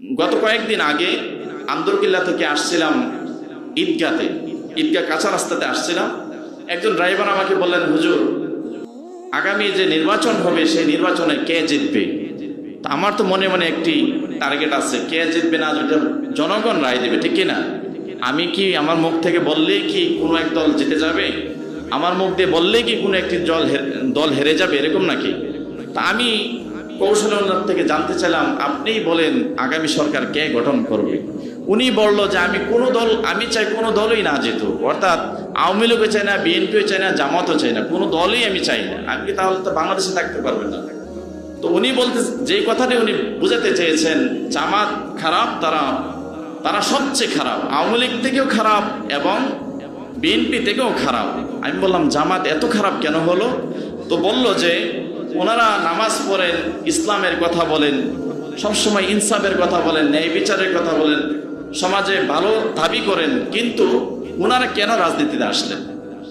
গত কয়েকদিন আগে আন্দরকিল্লা থেকে আসছিলাম ঈদগাতে, ঈদগাহ কাঁচা রাস্তাতে আসছিলাম। একজন ড্রাইভার আমাকে বললেন, হুজুর আগামী যে নির্বাচন হবে সেই নির্বাচনে কে জিতবে? তা আমার তো মনে মনে একটি টার্গেট আছে, কে জিতবে না যেটা জনগণ রায় দেবে, ঠিক কিনা? আমি কি আমার মুখ থেকে বললেই কি কোনো এক দল জিতে যাবে? আমার মুখ দিয়ে বললেই কি কোনো একটি দল হেরে যাবে, এরকম নাকি? তা আমি কৌশলের থেকে জানতে চাইলাম, আপনিই বলেন আগামী সরকার কে গঠন করবে? উনি বলল যে আমি চাই কোনো দলই না যেত, অর্থাৎ আওয়ামী লীগও চাই না, বিএনপিও চাই না, জামাতও চাই না, কোনো দলই আমি চাই না। আমি কি তাহলে তো বাংলাদেশে থাকতে পারবেন না? তো উনি বলতে যে কথাটি উনি বুঝাতে চেয়েছেন, জামাত খারাপ, তারা সবচেয়ে খারাপ, আওয়ামী লীগ থেকেও খারাপ এবং বিএনপি থেকেও খারাপ। আমি বললাম, জামাত এত খারাপ কেন হলো? তো বলল যে ওনারা নামাজ পড়েন, ইসলামের কথা বলেন, সবসময় ইনসাফের কথা বলেন, ন্যায় বিচারের কথা বলেন, সমাজে ভালো দাবি করেন, কিন্তু ওনারা কেন রাজনীতিতে আসলেন?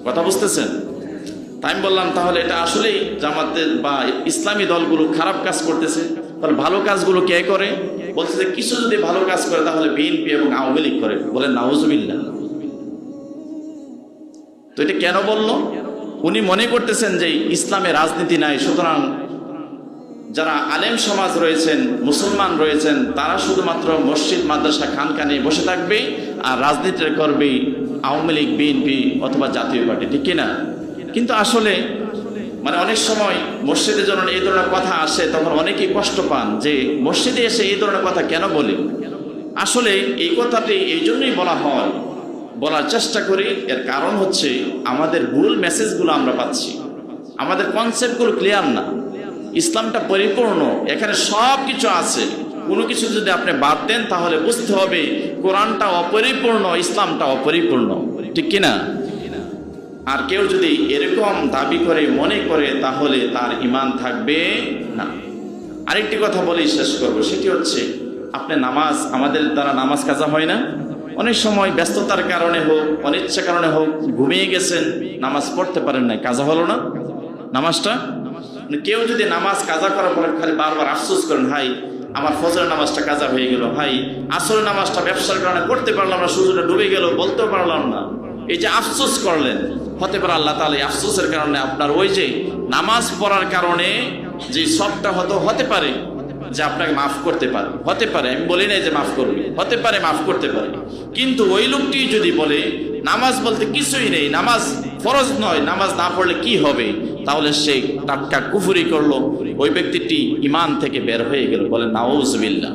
কথা বুঝতেছেন? তাই আমি বললাম, তাহলে এটা আসলেই জামাতের বা ইসলামী দলগুলো খারাপ কাজ করতেছে, তাহলে ভালো কাজগুলো কে করে? বলছে যে কিছু যদি ভালো কাজ করে তাহলে বিএনপি এবং আওয়ামী লীগ করে। বলেন নাউজুবিল্লাহ। তো এটা কেন বলল? উনি মনে করতেছেন যে ইসলামে রাজনীতি নাই, সুতরাং যারা আলেম সমাজ রয়েছেন, মুসলমান রয়েছেন, তারা শুধুমাত্র মসজিদ মাদ্রাসা খানকা নিয়ে বসে থাকবে আর রাজনীতি করবে আওয়ামী লীগ, বিএনপি অথবা জাতীয় পার্টি, ঠিক কিনা? কিন্তু আসলে অনেক সময় মসজিদে যখন এই ধরনের কথা আসে তখন অনেকেই কষ্ট পান যে মসজিদে এসে এই ধরনের কথা কেন বলে। আসলে এই কথাটি এই জন্যই বলার চেষ্টা করি, এর কারণ হচ্ছে আমাদের ভুল মেসেজগুলো আমরা পাচ্ছি, আমাদের কনসেপ্টগুলো ক্লিয়ার না। ইসলামটা পরিপূর্ণ, এখানে সব কিছু আছে, কোনো কিছু যদি আপনি বাদ দেন তাহলে বুঝতে হবে কোরআনটা অপরিপূর্ণ, ইসলামটা অপরিপূর্ণ, ঠিক কিনা? আর কেউ যদি এরকম দাবি করে মনে করে তাহলে তার ঈমান থাকবে না। আরেকটি কথা বলেই শেষ করব, সেটি হচ্ছে আপনি আমাদের দ্বারা নামাজ কাজা হয় না? অনেক সময় ব্যস্ততার কারণে হোক, অনিচ্ছা কারণে হোক, ঘুমিয়ে গেছেন, নামাজ পড়তে পারেন না, কাজা হলো না নামাজটা? কেউ যদি নামাজ কাজা করার পরে খালি বারবার আফসোস করেন, ভাই আমার ফজরের নামাজটা কাজা হয়ে গেল, ভাই আসরের নামাজটা ব্যবসার কারণে করতে পারলাম না, সূর্যটা ডুবে গেল, বলতেও পারলাম না, এই যে আফসোস করলেন, হতে পারে আল্লাহ তাআলা এই আফসোসের কারণে আপনার ওই যে নামাজ পড়ার কারণে যে সবটা হতে পারে যে আপনাকে মাফ করতে পারে, হতে পারে, আমি বলি না যে মাফ করবে, হতে পারে মাফ করতে পারে। কিন্তু ওই লোকটি যদি বলে নামাজ বলতে কিছুই নেই, নামাজ ফরজ নয়, নামাজ না পড়লে কি হবে, তাহলে সে টাটকা কুফরি করলো, ওই ব্যক্তিটি ঈমান থেকে বের হয়ে গেল। বলে নাউজুবিল্লাহ।